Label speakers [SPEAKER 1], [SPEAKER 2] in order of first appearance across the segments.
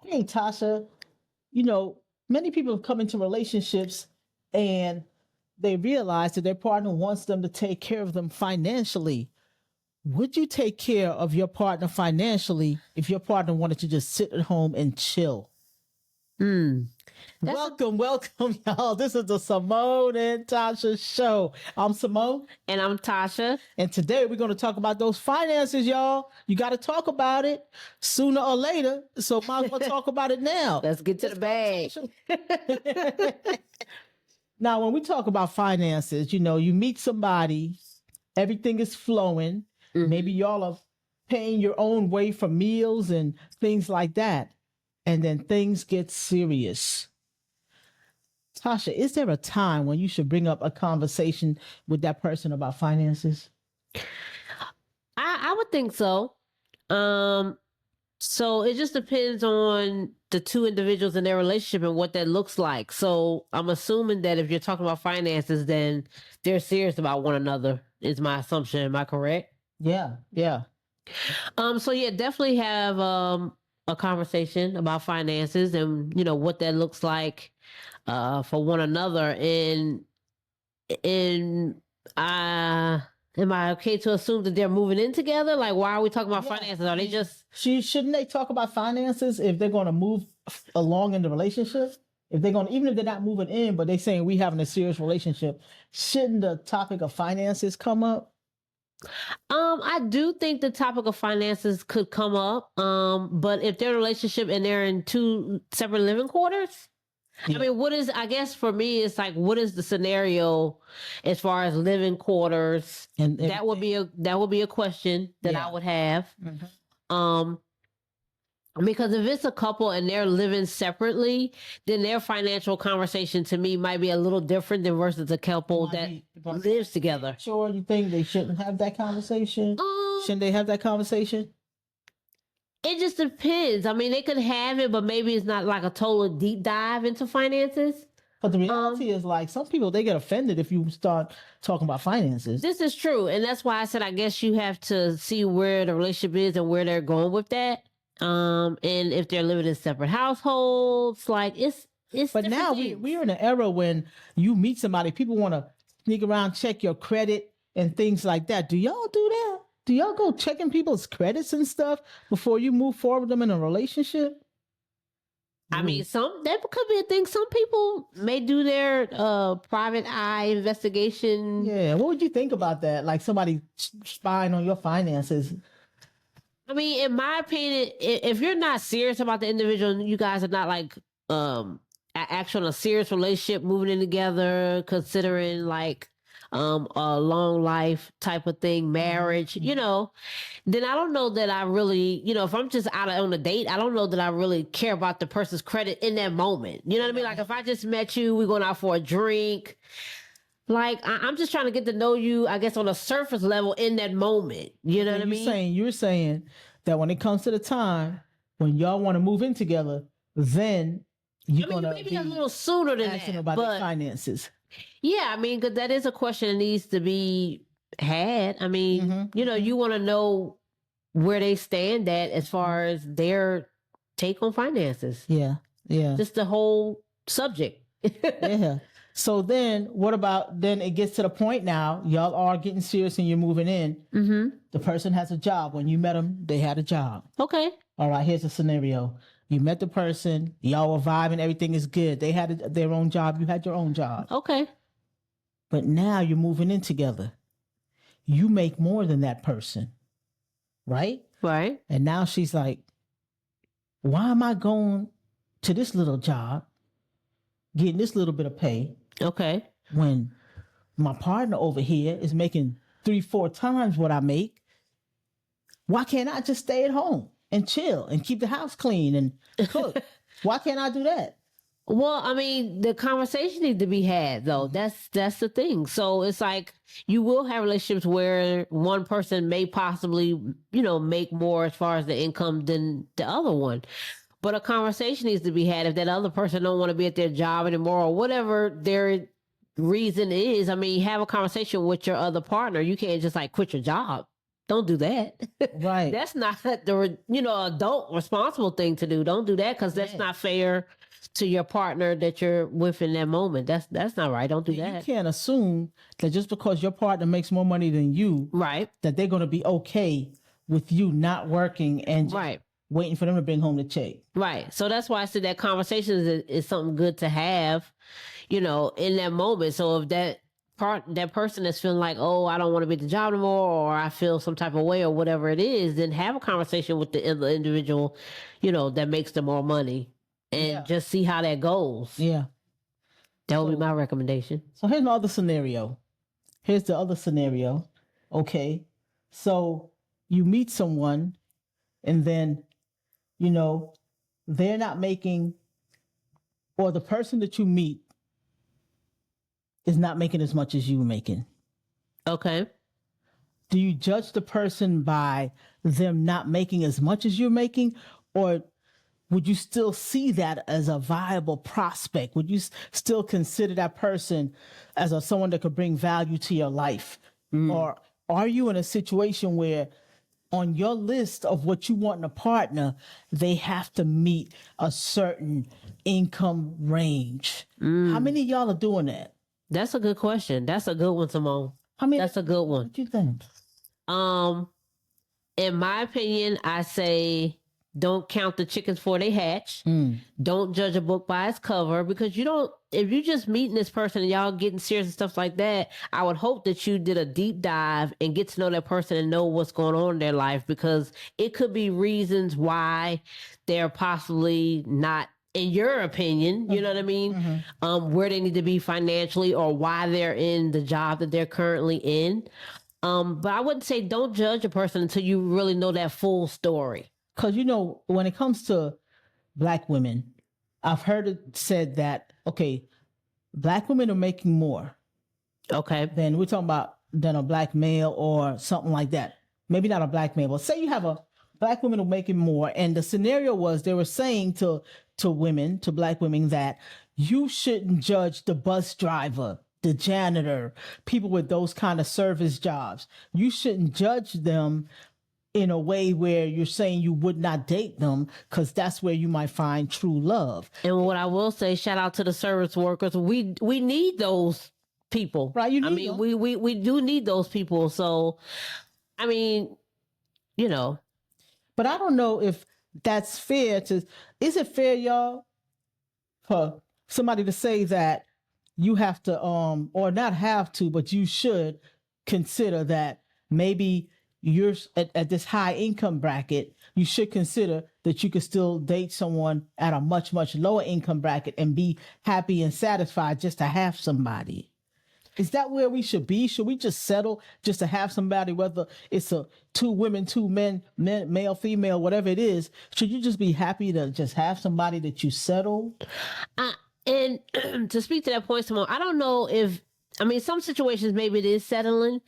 [SPEAKER 1] Hey, Tasha, many people have come into relationships and they realize that their partner wants them to take care of them financially. Would you take care of your partner financially if your partner wanted to just sit at home and chill?
[SPEAKER 2] Hmm.
[SPEAKER 1] Welcome, y'all. This is the Seymone and Tasha show. I'm Seymone.
[SPEAKER 2] And I'm Tasha.
[SPEAKER 1] And today we're going to talk about those finances, y'all. You got to talk about it sooner or later. So might as well talk about it now.
[SPEAKER 2] Let's get to the bag.
[SPEAKER 1] Now, when we talk about finances, you meet somebody, everything is flowing. Mm-hmm. Maybe y'all are paying your own way for meals and things like that. And then things get serious. Tasha, is there a time when you should bring up a conversation with that person about finances?
[SPEAKER 2] I would think so. So it just depends on the two individuals in their relationship and what that looks like. So I'm assuming that if you're talking about finances, then they're serious about one another, is my assumption. Am I correct?
[SPEAKER 1] Yeah.
[SPEAKER 2] So yeah, definitely have a conversation about finances and what that looks like for one another. And am I okay to assume that they're moving in together? Like, why are we talking about finances? Are they just...
[SPEAKER 1] Shouldn't they talk about finances if they're going to move along in the relationship? If they're going to, even if they're not moving in, but they're saying we having a serious relationship, shouldn't the topic of finances come up?
[SPEAKER 2] I do think the topic of finances could come up. But if they're in a relationship and they're in two separate living quarters, yeah. I mean, I guess for me, it's like, what is the scenario as far as living quarters? And that would be a question that I would have. Mm-hmm. Because if it's a couple and they're living separately, then their financial conversation to me might be a little different than versus a couple that lives together.
[SPEAKER 1] Sure, you think they shouldn't have that conversation? Shouldn't they have that conversation?
[SPEAKER 2] It just depends. I mean, they could have it, but maybe it's not like a total deep dive into finances.
[SPEAKER 1] But the reality is, like, some people, they get offended if you start talking about finances.
[SPEAKER 2] This is true. And that's why I said, I guess you have to see where the relationship is and where they're going with that. And if they're living in separate households, like it's.
[SPEAKER 1] But now we're in an era when you meet somebody, people want to sneak around, check your credit and things like that. Do y'all do that? Do y'all go checking people's credits and stuff before you move forward with them in a relationship?
[SPEAKER 2] I mean, that could be a thing. Some people may do their private eye investigation.
[SPEAKER 1] Yeah, what would you think about that? Like somebody spying on your finances.
[SPEAKER 2] I mean, in my opinion, if you're not serious about the individual and you guys are not like actually in a serious relationship, moving in together, considering like a long life type of thing, marriage, then I don't know that I really, if I'm just out on a date, I don't know that I really care about the person's credit in that moment. You know what I mean? Like if I just met you, we're going out for a drink. Like, I'm just trying to get to know you, I guess, on a surface level in that moment. You know what I mean?
[SPEAKER 1] You're saying that when it comes to the time when y'all want to move in together, then you're going to
[SPEAKER 2] maybe a little sooner than
[SPEAKER 1] asking
[SPEAKER 2] that,
[SPEAKER 1] about the finances.
[SPEAKER 2] Yeah, I mean, because that is a question that needs to be had. I mean, you want to know where they stand at as far as their take on finances.
[SPEAKER 1] Yeah.
[SPEAKER 2] Just the whole subject.
[SPEAKER 1] Yeah. So then then it gets to the point now, y'all are getting serious and you're moving in. Mm-hmm. The person has a job. When you met them, they had a job.
[SPEAKER 2] Okay.
[SPEAKER 1] All right, here's a scenario. You met the person, y'all were vibing, everything is good. They had their own job, you had your own job.
[SPEAKER 2] Okay.
[SPEAKER 1] But now you're moving in together. You make more than that person, right?
[SPEAKER 2] Right.
[SPEAKER 1] And now she's like, why am I going to this little job, getting this little bit of pay?
[SPEAKER 2] Okay.
[SPEAKER 1] When my partner over here is making 3-4 times what I make, why can't I just stay at home and chill and keep the house clean and cook? Why can't I do that?
[SPEAKER 2] Well, I mean, the conversation needs to be had, though. That's the thing. So it's like you will have relationships where one person may possibly, make more as far as the income than the other one. But a conversation needs to be had if that other person don't want to be at their job anymore or whatever their reason is. I mean, have a conversation with your other partner. You can't just like quit your job. don't do that.
[SPEAKER 1] Right.
[SPEAKER 2] That's not the adult responsible thing to do. Don't do that, because that's not fair to your partner that you're with in that moment. That's not right. Don't do that.
[SPEAKER 1] You can't assume that just because your partner makes more money than you,
[SPEAKER 2] right,
[SPEAKER 1] that they're going to be okay with you not working and just waiting for them to bring home the check.
[SPEAKER 2] Right. So that's why I said that conversation is something good to have, in that moment. So if that person is feeling like, oh, I don't want to be at the job anymore, or I feel some type of way, or whatever it is, then have a conversation with the individual, that makes the more money, and just see how that goes.
[SPEAKER 1] Yeah.
[SPEAKER 2] That would be my recommendation.
[SPEAKER 1] So here's my other scenario. Here's the other scenario. Okay. So you meet someone and then, they're not making, or the person that you meet is not making as much as you making.
[SPEAKER 2] Okay.
[SPEAKER 1] Do you judge the person by them not making as much as you're making, or would you still see that as a viable prospect? Would you still consider that person as someone that could bring value to your life? Or are you in a situation where on your list of what you want in a partner, they have to meet a certain income range? How many of y'all are doing that?
[SPEAKER 2] That's a good question. That's a good one, Seymone. That's a good one.
[SPEAKER 1] What do you think?
[SPEAKER 2] In my opinion, I say don't count the chickens before they hatch. Don't judge a book by its cover, because if you just meeting this person and y'all getting serious and stuff like that, I would hope that you did a deep dive and get to know that person and know what's going on in their life, because it could be reasons why they're possibly not, in your opinion, you know what I mean? Where they need to be financially, or why they're in the job that they're currently in. But I wouldn't say don't judge a person until you really know that full story.
[SPEAKER 1] Because, when it comes to Black women, I've heard it said that, okay, Black women are making more.
[SPEAKER 2] Okay.
[SPEAKER 1] Than we're talking about than a Black male or something like that. Maybe not a Black male, but say you have a Black woman who are making more. And the scenario was they were saying to women, to Black women, that you shouldn't judge the bus driver, the janitor, people with those kind of service jobs. You shouldn't judge them in a way where you're saying you would not date them, because that's where you might find true love.
[SPEAKER 2] And what I will say, shout out to the service workers. We need those people.
[SPEAKER 1] Right. You need
[SPEAKER 2] them. We do need those people. So, But
[SPEAKER 1] I don't know if that's fair is it fair, y'all, for somebody to say that you have to, or not have to, but you should consider that maybe you're at this high income bracket, you should consider that you could still date someone at a much, much lower income bracket and be happy and satisfied just to have somebody. Is that where we should be? Should we just settle just to have somebody, whether it's two women, two men, male, female, whatever it is? Should you just be happy to just have somebody that you settle?
[SPEAKER 2] And to speak to that point, Seymone, I don't know if, some situations maybe it is settling,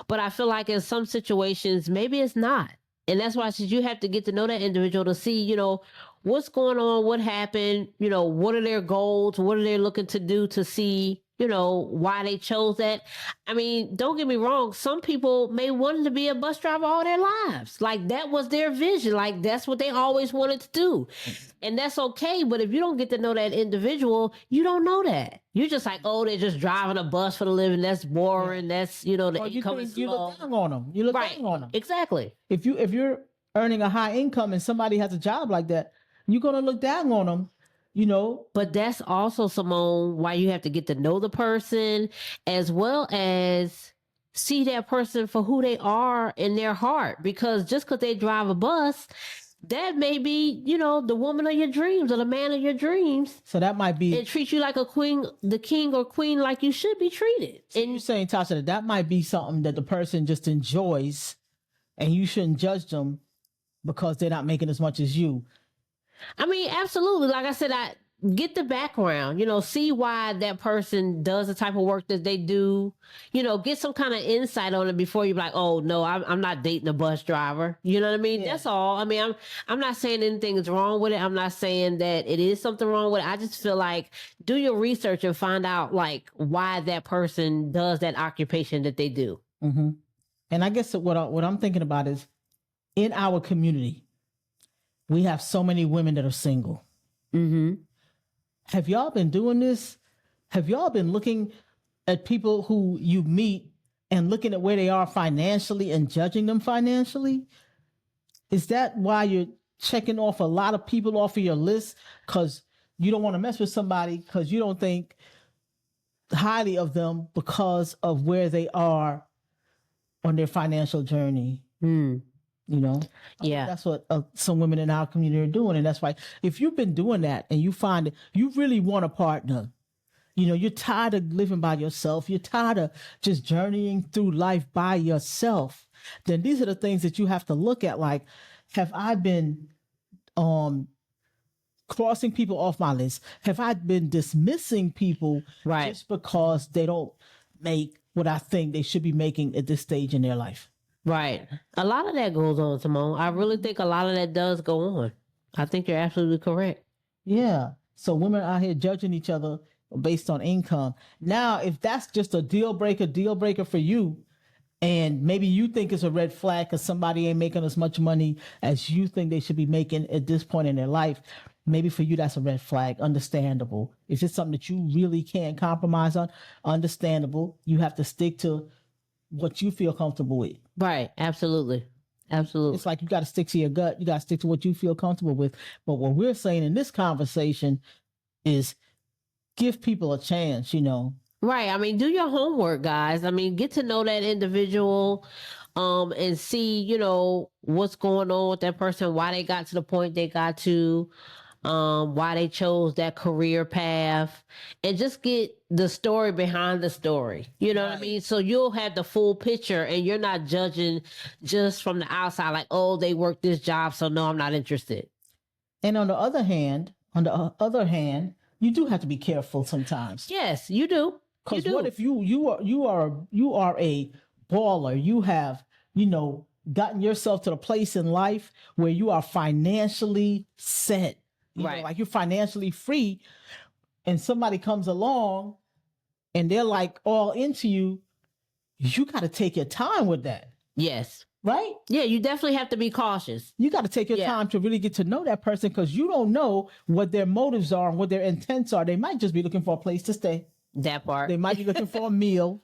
[SPEAKER 2] but I feel like in some situations maybe it's not. And that's why I said you have to get to know that individual to see, what's going on, what happened, what are their goals, what are they looking to do, to see, why they chose that. Don't get me wrong. Some people may want to be a bus driver all their lives. Like that was their vision. Like that's what they always wanted to do. And that's okay. But if you don't get to know that individual, you don't know that. You're just like, oh, they're just driving a bus for the living. That's boring. That's, the income is
[SPEAKER 1] you
[SPEAKER 2] low.
[SPEAKER 1] look down on them. You look down on them.
[SPEAKER 2] Exactly.
[SPEAKER 1] If you're earning a high income and somebody has a job like that, you're going to look down on them.
[SPEAKER 2] But that's also, Seymone, why you have to get to know the person, as well as see that person for who they are in their heart. Because just because they drive a bus, that may be, the woman of your dreams or the man of your dreams.
[SPEAKER 1] So that might be...
[SPEAKER 2] And treat you like a queen, the king or queen, like you should be treated.
[SPEAKER 1] So and you're saying, Tasha, that might be something that the person just enjoys, and you shouldn't judge them because they're not making as much as you.
[SPEAKER 2] Absolutely. Like I said, I get the background, see why that person does the type of work that they do, get some kind of insight on it before you're like, oh no, I'm not dating a bus driver. You know what I mean? Yeah. That's all. I'm not saying anything is wrong with it. I'm not saying that it is something wrong with it. I just feel like do your research and find out like why that person does that occupation that they do.
[SPEAKER 1] Mm-hmm. And I guess what I'm thinking about is in our community, we have so many women that are single.
[SPEAKER 2] Mm-hmm.
[SPEAKER 1] Have y'all been doing this? Have y'all been looking at people who you meet and looking at where they are financially and judging them financially? Is that why you're checking off a lot of people off of your list? Because you don't want to mess with somebody because you don't think highly of them because of where they are on their financial journey.
[SPEAKER 2] Mm.
[SPEAKER 1] You know?
[SPEAKER 2] Yeah.
[SPEAKER 1] That's what some women in our community are doing. And that's why if you've been doing that and you find that you really want a partner, you know, you're tired of living by yourself, you're tired of just journeying through life by yourself, then these are the things that you have to look at. Like, have I been crossing people off my list? Have I been dismissing people just because they don't make what I think they should be making at this stage in their life?
[SPEAKER 2] Right. A lot of that goes on, Seymone. I really think a lot of that does go on. I think you're absolutely correct.
[SPEAKER 1] Yeah. So women out here judging each other based on income. Now, if that's just a deal breaker for you, and maybe you think it's a red flag because somebody ain't making as much money as you think they should be making at this point in their life, maybe for you that's a red flag. Understandable. If it's something that you really can't compromise on, understandable. You have to stick to what you feel comfortable with.
[SPEAKER 2] Right. Absolutely. Absolutely.
[SPEAKER 1] It's like you got to stick to your gut. You got to stick to what you feel comfortable with. But what we're saying in this conversation is give people a chance, you know.
[SPEAKER 2] Right. I mean, do your homework, guys. I mean, get to know that individual and see, you know, what's going on with that person, why they got to the point they got to, why they chose that career path, and just get the story behind the story. You know what I mean? So you'll have the full picture and you're not judging just from the outside, like, oh, they work this job, so no, I'm not interested.
[SPEAKER 1] And on the other hand, you do have to be careful sometimes.
[SPEAKER 2] Yes, you do.
[SPEAKER 1] Because what if you are a baller? You have, you know, gotten yourself to the place in life where you are financially set. You know, like you're financially free, and somebody comes along and they're like all into you. You got to take your time with that.
[SPEAKER 2] Yes.
[SPEAKER 1] Right?
[SPEAKER 2] Yeah, you definitely have to be cautious.
[SPEAKER 1] You got to take your time to really get to know that person, because you don't know what their motives are and what their intents are. They might just be looking for a place to stay.
[SPEAKER 2] That part.
[SPEAKER 1] They might be looking for a meal,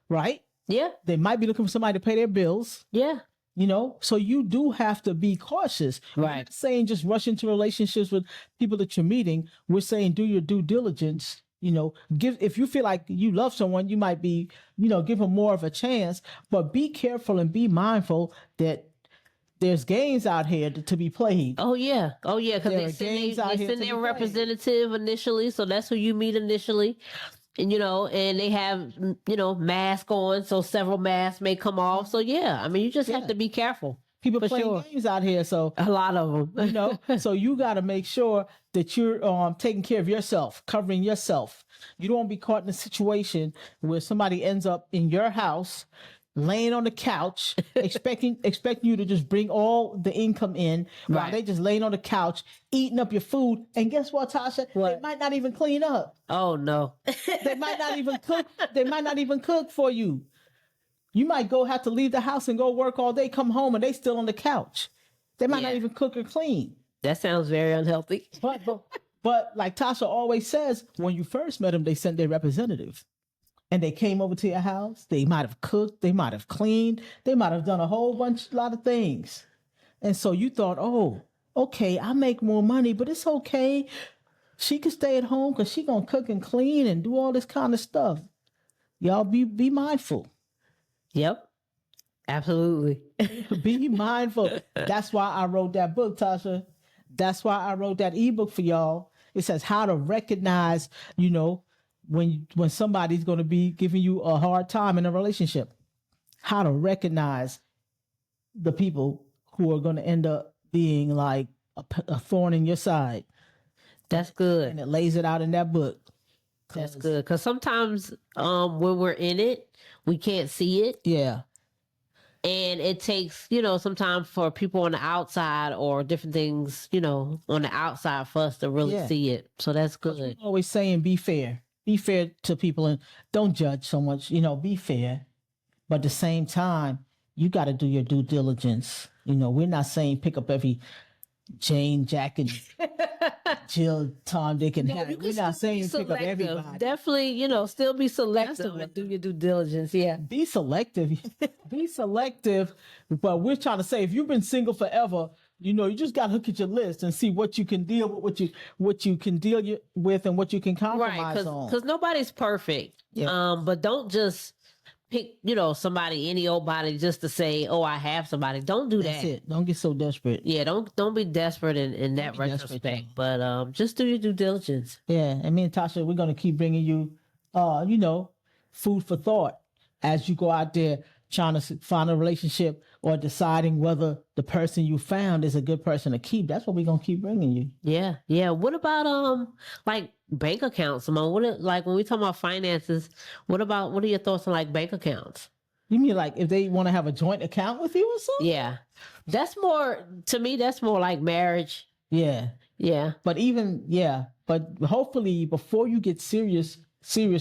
[SPEAKER 1] right?
[SPEAKER 2] Yeah.
[SPEAKER 1] They might be looking for somebody to pay their bills.
[SPEAKER 2] Yeah.
[SPEAKER 1] You know, so you do have to be cautious.
[SPEAKER 2] Right.
[SPEAKER 1] We're not saying just rush into relationships with people that you're meeting. We're saying do your due diligence. You know, if you feel like you love someone, you might be, you know, give them more of a chance, but be careful and be mindful that there's games out here to be played.
[SPEAKER 2] Oh yeah. Because they send their representative initially, so that's who you meet initially. And, you know, and they have, you know, mask on, so several masks may come off. So yeah, I mean, you just have to be careful.
[SPEAKER 1] People playing games out here, so
[SPEAKER 2] a lot of them,
[SPEAKER 1] you know. So you got to make sure that you're taking care of yourself, covering yourself. You don't want to be caught in a situation where somebody ends up in your house, laying on the couch, expecting you to just bring all the income in, while they just laying on the couch, eating up your food. And guess what, Tasha? They might not even clean up.
[SPEAKER 2] Oh no.
[SPEAKER 1] They might not even cook. They might not even cook for you. You might have to leave the house and go work all day, come home, and they still on the couch. They might not even cook or clean.
[SPEAKER 2] That sounds very unhealthy.
[SPEAKER 1] But like Tasha always says, when you first met them, they sent their representative. And they came over to your house. They might have cooked. They might have cleaned. They might have done a lot of things. And so you thought, oh, okay, I make more money, but it's okay. She can stay at home because she going to cook and clean and do all this kind of stuff. Y'all be mindful.
[SPEAKER 2] Yep. Absolutely.
[SPEAKER 1] Be mindful. That's why I wrote that book, Tasha. That's why I wrote that ebook for y'all. It says how to recognize, you know, when somebody's going to be giving you a hard time in a relationship. How to recognize the people who are going to end up being like a thorn in your side.
[SPEAKER 2] That's good.
[SPEAKER 1] And it lays it out in that book.
[SPEAKER 2] That's good. Because sometimes when we're in it, we can't see it.
[SPEAKER 1] Yeah.
[SPEAKER 2] And it takes, you know, sometimes for people on the outside or different things, you know, on the outside for us to really see it. So that's good.
[SPEAKER 1] I'm always saying be fair. Be fair to people and don't judge so much. You know, be fair. But at the same time, you got to do your due diligence. You know, we're not saying pick up every Jane, Jack, and Jill, Tom, Dick, and Harry. We're not saying pick up everybody.
[SPEAKER 2] Definitely, you know, still be selective and do your due diligence. Yeah.
[SPEAKER 1] Be selective. Be selective. But we're trying to say, if you've been single forever, you know, you just got to look at your list and see what you can deal with, what you can deal with, and what you can compromise on.
[SPEAKER 2] Because nobody's perfect. Yeah. But don't just pick, you know, somebody, any old body, just to say, oh, I have somebody. Don't do
[SPEAKER 1] That's
[SPEAKER 2] that.
[SPEAKER 1] it. Don't get so desperate.
[SPEAKER 2] Yeah, don't be desperate in that retrospect. But just do your due diligence.
[SPEAKER 1] Yeah, and me and Tasha, we're gonna keep bringing you, you know, food for thought as you go out there trying to find a relationship or deciding whether the person you found is a good person to keep. That's what we're gonna keep bringing you.
[SPEAKER 2] Yeah, yeah. What about like bank accounts, Seymone? Like when we talk about finances, what are your thoughts on like bank accounts?
[SPEAKER 1] You mean like if they want to have a joint account with you or something?
[SPEAKER 2] Yeah, that's more to me. That's more like marriage.
[SPEAKER 1] Yeah,
[SPEAKER 2] yeah.
[SPEAKER 1] But hopefully before you get serious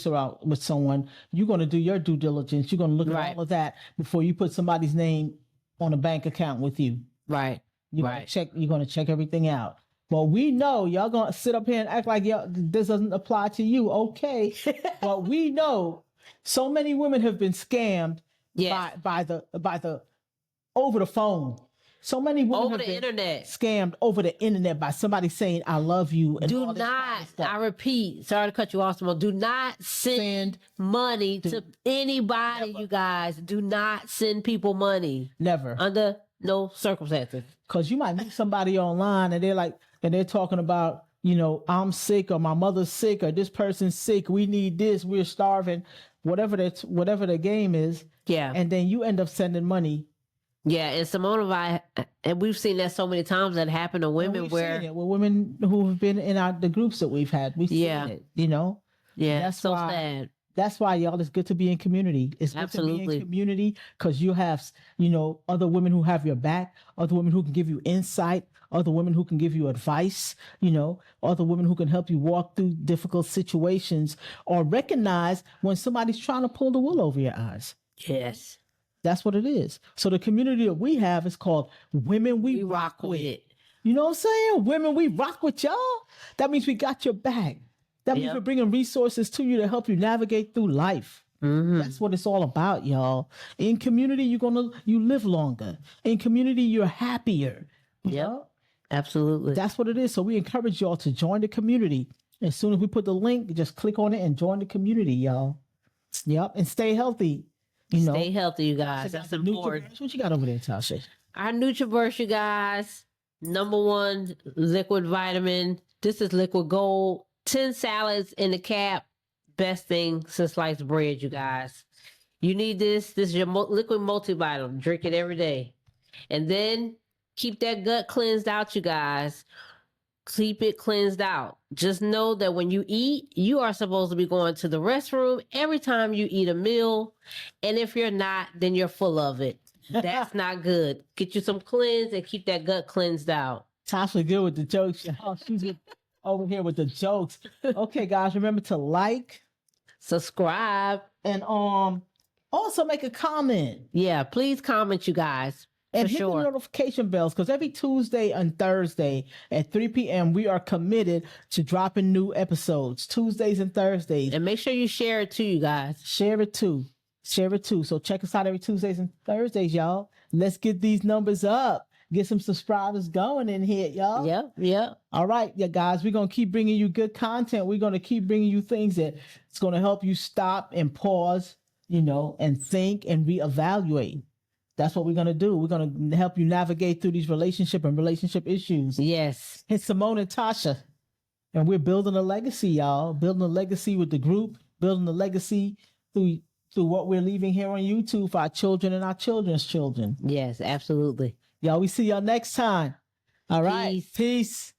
[SPEAKER 1] around with someone, you're going to do your due diligence. You're going to look at all of that before you put somebody's name on a bank account with you.
[SPEAKER 2] Right.
[SPEAKER 1] You're going to check everything out. Well, we know y'all going to sit up here and act like this doesn't apply to you. Okay. But we know so many women have been scammed by the over the phone. So many women
[SPEAKER 2] over the internet,
[SPEAKER 1] scammed over the internet by somebody saying "I love you." And
[SPEAKER 2] do not. I repeat. Sorry to cut you off, Simone. Do not send money to anybody. Never. You guys, do not send people money.
[SPEAKER 1] Never,
[SPEAKER 2] under no circumstances.
[SPEAKER 1] Because you might meet somebody online and they're talking about, you know, I'm sick or my mother's sick or this person's sick. We need this. We're starving. Whatever the game is.
[SPEAKER 2] Yeah.
[SPEAKER 1] And then you end up sending money.
[SPEAKER 2] Yeah, and Seymone and I, and we've seen that so many times that happen to women
[SPEAKER 1] with women who have been in the groups that we've had. We've seen it, you know?
[SPEAKER 2] Yeah, that's so sad.
[SPEAKER 1] That's why, y'all, it's good to be in community. It's good to be in community because you have, you know, other women who have your back, other women who can give you insight, other women who can give you advice, you know, other women who can help you walk through difficult situations or recognize when somebody's trying to pull the wool over your eyes.
[SPEAKER 2] Yes.
[SPEAKER 1] That's what it is. So the community that we have is called Women We Rock With. You know what I'm saying? Women We Rock With, y'all. That means we got your back. That means we're bringing resources to you to help you navigate through life. Mm-hmm. That's what it's all about, y'all. In community, you live longer. In community, you're happier.
[SPEAKER 2] Yeah, absolutely.
[SPEAKER 1] That's what it is. So we encourage y'all to join the community. As soon as we put the link, just click on it and join the community, y'all. Yep, and stay healthy.
[SPEAKER 2] Stay healthy, you guys. That's important.
[SPEAKER 1] What you got over there, Tasha?
[SPEAKER 2] Our NutriBurst, you guys. #1 liquid vitamin. This is liquid gold. 10 salads in the cap. Best thing since sliced bread, you guys. You need this. This is your liquid multivitamin. Drink it every day. And then keep that gut cleansed out, you guys. Keep it cleansed out. Just know that when you eat, you are supposed to be going to the restroom every time you eat a meal. And if you're not, then you're full of it. That's not good. Get you some cleanse and keep that gut cleansed out.
[SPEAKER 1] Tasha good with the jokes. Oh, she's over here with the jokes. Okay, guys, remember to like,
[SPEAKER 2] subscribe,
[SPEAKER 1] and also make a comment.
[SPEAKER 2] Yeah, please comment, you guys.
[SPEAKER 1] And hit the notification bells, because every Tuesday and Thursday at 3 p.m. we are committed to dropping new episodes, Tuesdays and Thursdays.
[SPEAKER 2] And make sure you share it too, you guys.
[SPEAKER 1] Share it too. So check us out every Tuesdays and Thursdays, y'all. Let's get these numbers up. Get some subscribers going in here, y'all.
[SPEAKER 2] Yep.
[SPEAKER 1] All right, yeah, guys, we're going to keep bringing you good content. We're going to keep bringing you things that it's going to help you stop and pause, you know, and think and reevaluate. That's what we're going to do. We're going to help you navigate through these relationship issues.
[SPEAKER 2] Yes.
[SPEAKER 1] It's Seymone and Tasha. And we're building a legacy, y'all. Building a legacy with the group. Building a legacy through what we're leaving here on YouTube for our children and our children's children.
[SPEAKER 2] Yes, absolutely.
[SPEAKER 1] Y'all, we see y'all next time. All right. Peace.